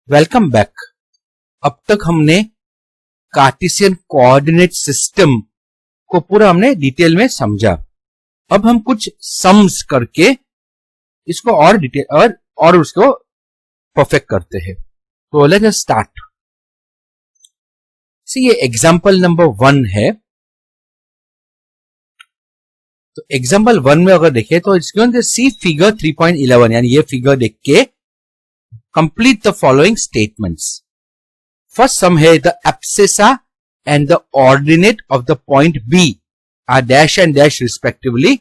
Welcome back. अब तक हमने कार्टेशियन कोऑर्डिनेट सिस्टम को पूरा हमने डिटेल में समझा। अब हम कुछ सम्स करके इसको और डिटेल और उसको परफेक्ट करते हैं। तो लेट्स जस्ट स्टार्ट। सी ये एग्जांपल नंबर 1 है। तो एग्जांपल 1 में अगर देखें तो इट्स गिवन सी फिगर 3.11 यानी ये फिगर देख के complete the following statements. First sum है the abscissa and the ordinate of the point B are dash and dash respectively.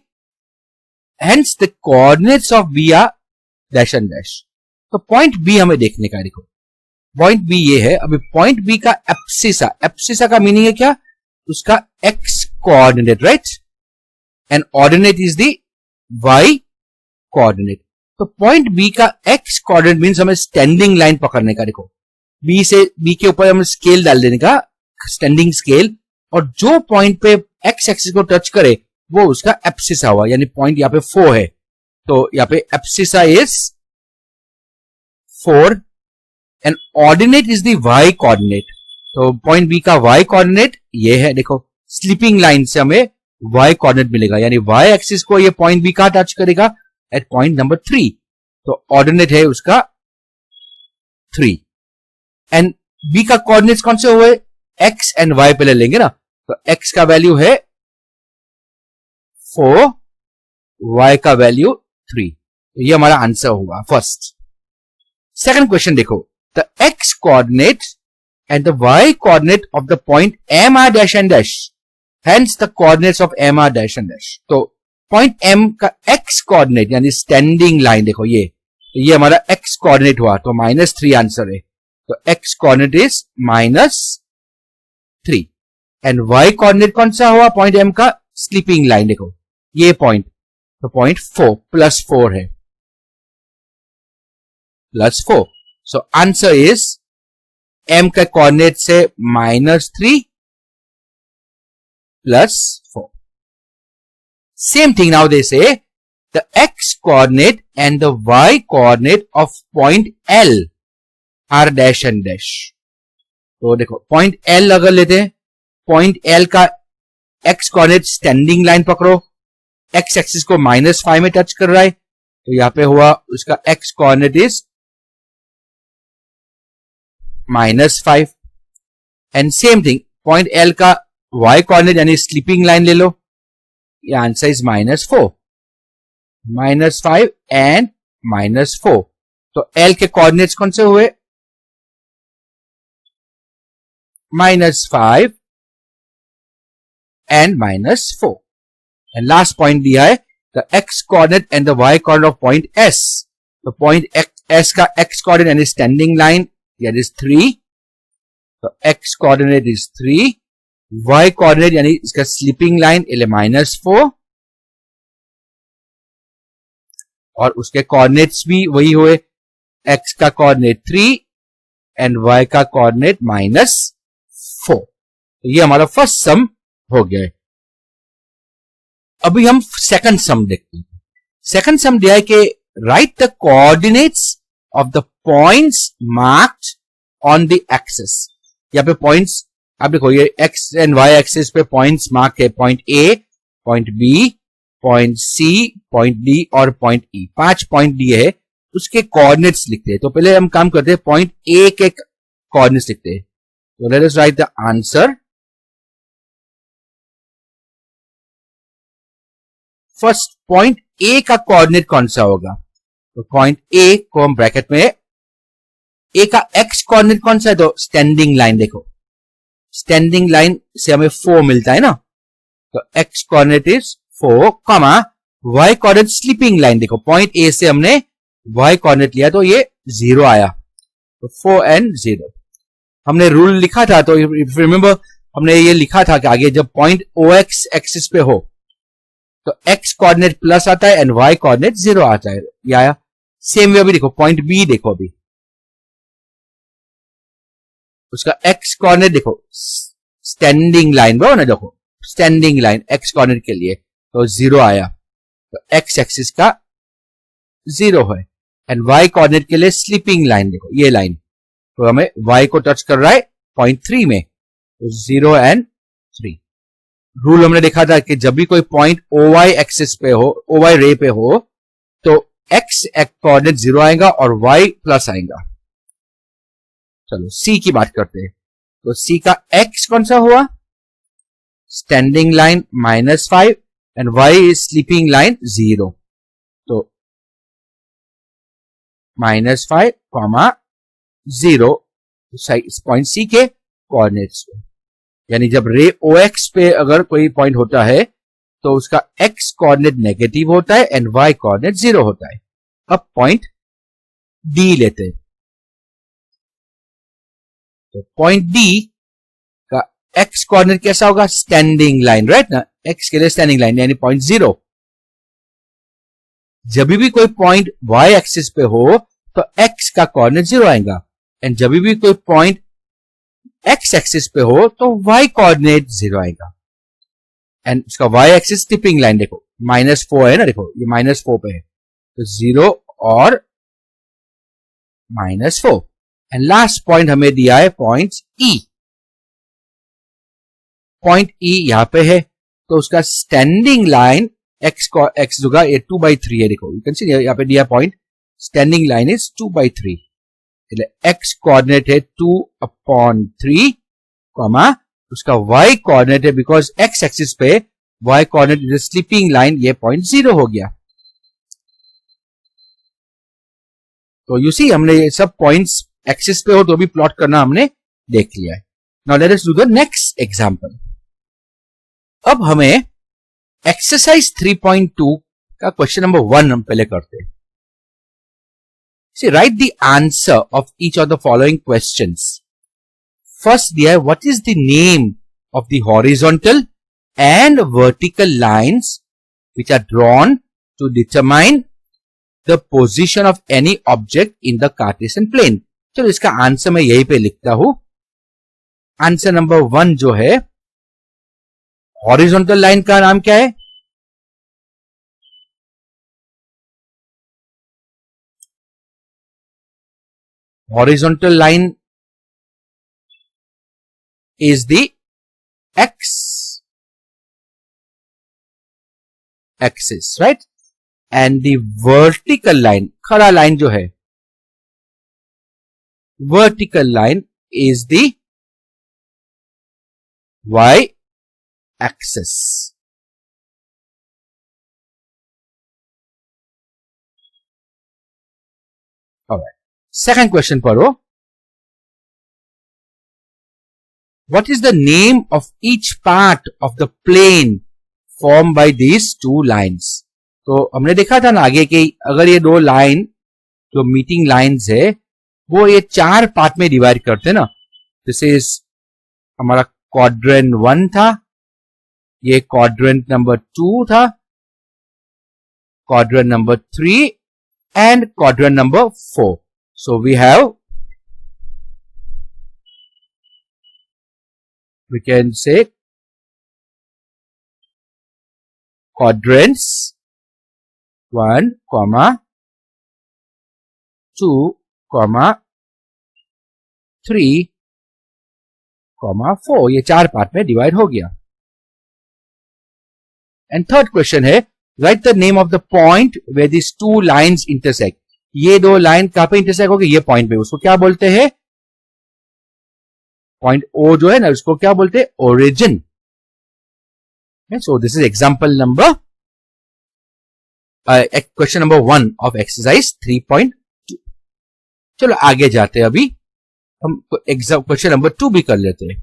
Hence the coordinates of B are dash and dash. तो point B हमें देखने का, देखो point B ये है। अभी point B का abscissa का मीनिंग है क्या? उसका x coordinate, right? And ordinate is the y coordinate. तो पॉइंट बी का एक्स कोऑर्डिनेट मींस हमें स्टैंडिंग लाइन पकड़ने का। देखो बी के ऊपर हमें स्केल डाल देने का, स्टैंडिंग स्केल, और जो पॉइंट पे एक्स एक्सिस को टच करे वो उसका एब्सिसा हुआ, यानी पॉइंट यहाँ पे 4 है। तो यहाँ पे abscissa is 4 and ordinate is the y coordinate. तो पॉइंट बी का वाई कोऑर्डिनेट ये है। देखो स्लीपिंग लाइन से हमें वाई कोऑर्डिनेट मिलेगा, यानी वाई एक्सिस को ये पॉइंट बी का टच करेगा एट पॉइंट नंबर 3। तो ऑर्डिनेट है उसका 3 एंड बी का कोऑर्डिनेट्स कौन से हुए? एक्स एंड वाई पहले लेंगे ना। तो एक्स का वैल्यू है 4, वाई का वैल्यू 3। तो ये हमारा आंसर हुआ फर्स्ट। सेकंड क्वेश्चन देखो, the x coordinate and the y coordinate of the point M are dash and dash, hence the coordinates of M are dash and dash. तो point M का x coordinate यानी standing line, देखो ये हमारा x coordinate हुआ, तो -3 answer है। तो x coordinate is -3 and y coordinate कौन सा हुआ? पॉइंट एम का स्लीपिंग लाइन, देखो ये पॉइंट, तो पॉइंट 4 +4 है, +4। सो आंसर इज एम का कोऑर्डिनेट से -3 +4। Same thing now they say the x coordinate and the y coordinate of point L are dash and dash. तो देखो point L अगर लेते हैं, point L का x coordinate स्टैंडिंग लाइन पकड़ो, x axis को -5 में टच कर रहा है, तो यहां पे हुआ उसका x coordinate is -5 and same thing point L का y coordinate यानी स्लीपिंग लाइन ले लो, ये आंसर इज -4, -5 एंड -4। तो L के कोऑर्डिनेट्स कौन से हुए? -5 एंड -4। एंड लास्ट पॉइंट दिया है the x coordinate and the y coordinate of point S। तो पॉइंट S का x कोऑर्डिनेट यानी स्टैंडिंग लाइन दैट इज 3, तो x coordinate is 3, y coordinate यानी इसका स्लीपिंग लाइन -4, और उसके कोऑर्डिनेट्स भी वही हुए, x का कोऑर्डिनेट 3 एंड y का कोऑर्डिनेट -4। तो ये हमारा फर्स्ट सम हो गया है। अभी हम सेकंड सम देखते हैं। सेकंड सम दिया है कि right the coordinates of the points marked on the axis. यहाँ पे पॉइंट्स आप देखो, ये x एंड y एक्सिस पे पॉइंट्स मार्क है, point A, point B, point C, point D और पॉइंट E। 5 पॉइंट दिए है, उसके कोऑर्डिनेट्स लिखते हैं। तो पहले हम काम करते हैं, पॉइंट A के कोऑर्डिनेट्स लिखते हैं। तो let us right the answer. First point A का कोऑर्डिनेट कौन सा होगा? तो पॉइंट A को हम ब्रैकेट में, A का x कोऑर्डिनेट कौन सा है? तो स्टैंडिंग लाइन, देखो स्टैंडिंग लाइन से हमें 4 मिलता है ना, तो x coordinate is 4, y coordinate sleeping line, देखो पॉइंट A से हमने y कोऑर्डिनेट लिया तो ये 0 आया, तो 4 एंड 0। हमने रूल लिखा था, तो इफ रिमेंबर हमने ये लिखा था कि आगे जब पॉइंट OX एक्सिस पे हो तो x कोऑर्डिनेट प्लस आता है एंड y कोऑर्डिनेट 0 आता है, ये आया। सेम वे अभी देखो पॉइंट B, देखो अभी उसका x कोऑर्डिनेट देखो स्टैंडिंग लाइन, बराबर ना, देखो स्टैंडिंग लाइन x कोऑर्डिनेट के लिए तो 0 आया, तो x एक्सिस का 0 है एंड y कोऑर्डिनेट के लिए स्लीपिंग लाइन, देखो ये लाइन तो हमें y को टच कर रहा है 0.3 में, तो 0 and 3. रूल हमने देखा था कि जब भी कोई पॉइंट OY एक्सिस पे हो, OY रे पे हो, तो x कोऑर्डिनेट 0 आएगा और y प्लस आएगा. चलो C की बात करते हैं. तो C का x कौन सा हुआ? Standing line -5 and y is sleeping line 0. तो -5, 0 पॉइंट C के कोऑर्डिनेट्स पे, यानी जब रे OX पे अगर कोई पॉइंट होता है तो उसका x कोऑर्डिनेट नेगेटिव होता है एंड y कोऑर्डिनेट 0 होता है. अब पॉइंट D लेते हैं. तो पॉइंट D का x कोऑर्डिनेट कैसा होगा? स्टैंडिंग लाइन, राइट ना, x के लिए स्टैंडिंग लाइन यानी 0. जब भी कोई पॉइंट y एक्सिस पे हो तो x का कोऑर्डिनेट 0 आएगा, एंड जब भी कोई पॉइंट x एक्सिस पे हो तो y कोऑर्डिनेट 0 आएगा. एंड उसका y एक्सिस टिपिंग लाइन देखो -4 है ना, देखो ये -4 पे है, तो 0 और -4. एंड लास्ट पॉइंट हमें दिया है पॉइंट E. पॉइंट E यहां पे है, तो उसका स्टैंडिंग लाइन x होगा, ये 2/3 है. देखो यू कैन सी यहां पे दिया पॉइंट, स्टैंडिंग लाइन इज 2/3, એટલે x कोऑर्डिनेट है 2/3, उसका y कोऑर्डिनेट है, बिकॉज x एक्सिस पे y coordinate is sleeping line, ये 0 हो गया. तो यू सी हमने ये सब पॉइंट्स एक्सिस पे हो तो भी प्लॉट करना हमने देख लिया है. Now let us do the next example. अब हमें एक्सरसाइज 3.2 का क्वेश्चन नंबर 1 हम पहले करते हैं. See, write the answer of each of the following questions. First दिया है, what is the name of the horizontal and vertical lines which are drawn to determine the position of any object in the Cartesian plane? चलो इसका answer मैं यहीं पे लिखता हूं. Answer number 1 जो है, हॉरिजॉन्टल लाइन का नाम क्या है? Horizontal line is the x axis, right? And the vertical line, खड़ा लाइन जो है, vertical line is the y axis. Alright. Second question पढ़ो. What is the name of each part of the plane formed by these two lines? तो हमने देखा था ना आगे कि अगर ये दो लाइन जो मीटिंग लाइंस है वो ये 4 पार्ट में डिवाइड करते हैं ना. दिस इज हमारा क्वाड्रेंट 1 था, ये क्वाड्रेंट नंबर 2 था, quadrant number 3 and quadrant number 4. So we can say quadrants 1, 2, 3, 4, ये 4 पार्ट में डिवाइड हो गया. एंड थर्ड क्वेश्चन है, write the name of the point where this two lines intersect. ये दो लाइन कहां पे इंटरसेक्ट होगी? ये पॉइंट पे, उसको क्या बोलते हैं? पॉइंट O जो है ना, उसको क्या बोलते हैं? Origin. So this is example number question number 1 of exercise 3.2. चलो आगे जाते हैं. अभी हम क्वेश्चन नंबर 2 भी कर लेते हैं.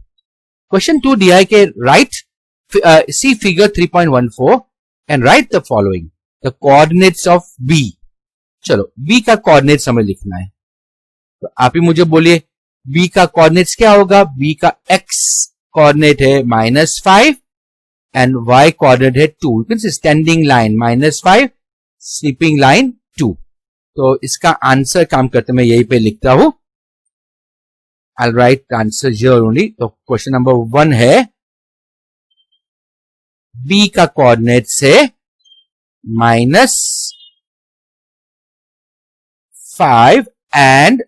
क्वेश्चन 2 दिया है कि write see figure 3.14 and write the following, the coordinates of B. चलो B का कोऑर्डिनेट्स हमें लिखना है, तो आप ही मुझे बोलिए B का कोऑर्डिनेट्स क्या होगा? B का x कोऑर्डिनेट है -5 एंड y कोऑर्डिनेट है 2. Standing line -5, sleeping line 2. तो इसका आंसर काम करते मैं यहीं पे लिखता हूं. आई राइट आंसर हियर ओनली. तो क्वेश्चन नंबर 1 है, B का कोऑर्डिनेट्स है -5 and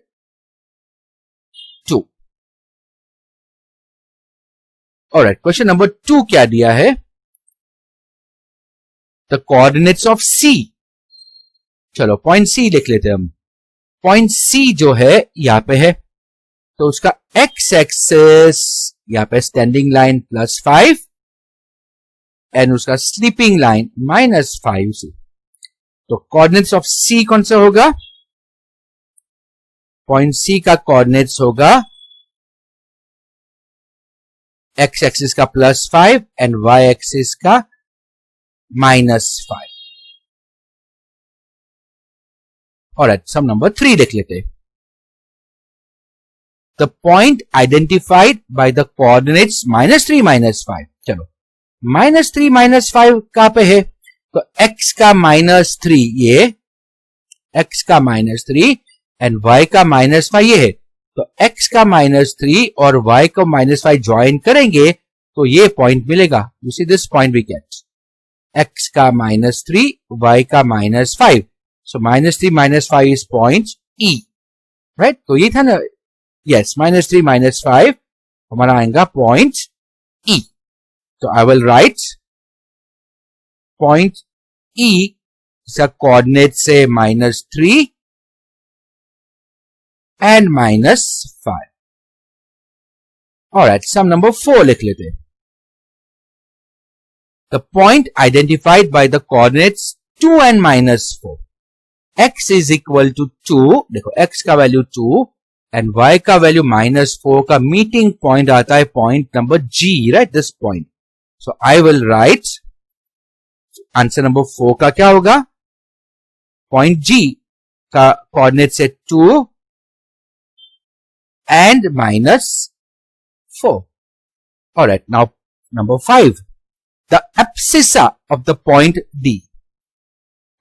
ऑलराइट, क्वेश्चन नंबर 2 क्या दिया है? द कोऑर्डिनेट्स ऑफ सी। चलो पॉइंट सी लिख लेते हैं हम। पॉइंट सी जो है यहां पे है, तो उसका एक्स एक्सेस यहां पे स्टैंडिंग लाइन +5 एंड उसका स्लीपिंग लाइन -5 से। तो कोऑर्डिनेट्स ऑफ सी कौन सा होगा? पॉइंट सी का कोऑर्डिनेट्स होगा एक्स एक्सिस का +5 एंड वाई एक्सिस का -5। ऑलराइट, सम नंबर 3 देख लेते हैं। The point identified by the coordinates -3 -5। चलो -3 -5 कहां पे है? तो x का -3 ये, x का -3 एंड y का -5 ये है। तो x का -3 और y को -5 ज्वाइन करेंगे तो ये पॉइंट मिलेगा। You see this point we get x का -3 y का -5। So -3 -5 is point E, right? तो ये था ना, यस, -3 -5 हमारा आएगा पॉइंट E। तो आई विल राइट पॉइंट E इसका कोऑर्डिनेट से -3 एंड -5। ऑलराइट, सम नंबर 4 लिख लेते हैं। The point identified by the coordinates 2 and -4। x is equal to 2, देखो x का वैल्यू 2 एंड y का वैल्यू -4 का मीटिंग पॉइंट आता है point number G, right? This point. So I will write answer number 4 का क्या होगा? पॉइंट G का कोऑर्डिनेट से 2 and -4. Alright, now number 5. The abscissa of the point D.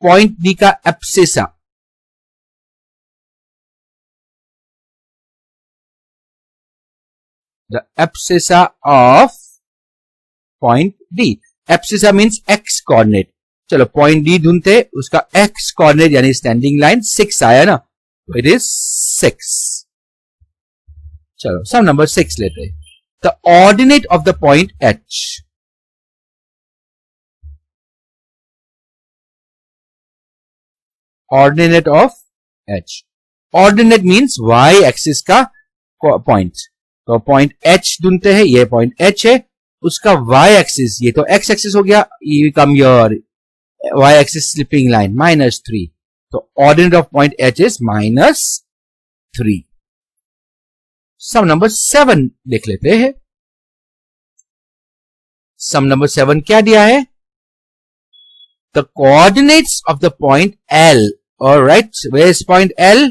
Point D का abscissa. The abscissa of point D. Abscissa means x coordinate. चलो point D ढूंढते, उसका x coordinate यानी स्टैंडिंग लाइन 6 आया ना, तो इट इज 6. चलो सम नंबर 6 लेते हैं। The ordinate of the point H। Ordinate of H। Ordinate means y axis का पॉइंट। तो पॉइंट H ढूंढते हैं, ये पॉइंट H है, उसका y एक्सिस, ये तो x एक्सिस हो गया, ये come your y axis slipping line -3। तो ordinate of point H is -3। Some number 7 देख लेते हैं। सम नंबर 7 क्या दिया है? The coordinates of the point L। Alright, where is point L?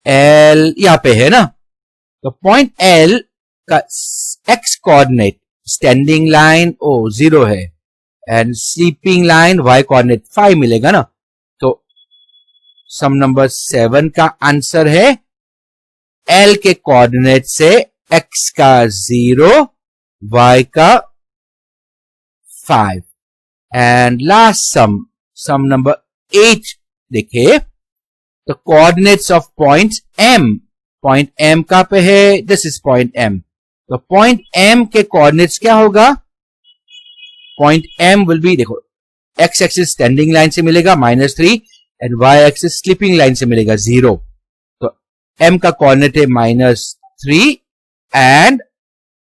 L यहां पे है ना। तो पॉइंट L का x कोऑर्डिनेट स्टैंडिंग लाइन 0 है and sleeping line y coordinate 5 मिलेगा ना। तो सम नंबर 7 का आंसर है L के कोऑर्डिनेट से x का 0, y का 5 एंड लास्ट सम नंबर 8 देखिए। The coordinates of point M। Point M कहां पे है? This is point M। तो पॉइंट M के कोऑर्डिनेट्स क्या होगा? पॉइंट M विल बी, देखो x एक्सिस स्टैंडिंग लाइन से मिलेगा -3 and y axis sleeping line से मिलेगा 0। M का कोऑर्डिनेट है -3 एंड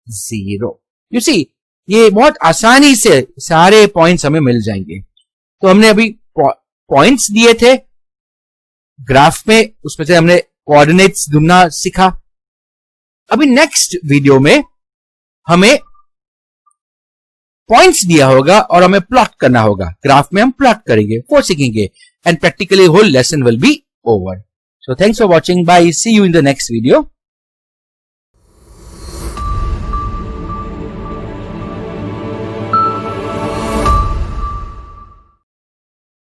0। यू सी, ये बहुत आसानी से सारे पॉइंट्स हमें मिल जाएंगे। तो हमने अभी पॉइंट्स दिए थे ग्राफ में, उसमें से हमने कोऑर्डिनेट्स ढूंढना सीखा। अभी नेक्स्ट वीडियो में हमें पॉइंट्स दिया होगा और हमें प्लॉट करना होगा। ग्राफ में हम प्लॉट करेंगे, वो सीखेंगे and practically whole lesson will be over. So thanks for watching. Bye. See you in the next video.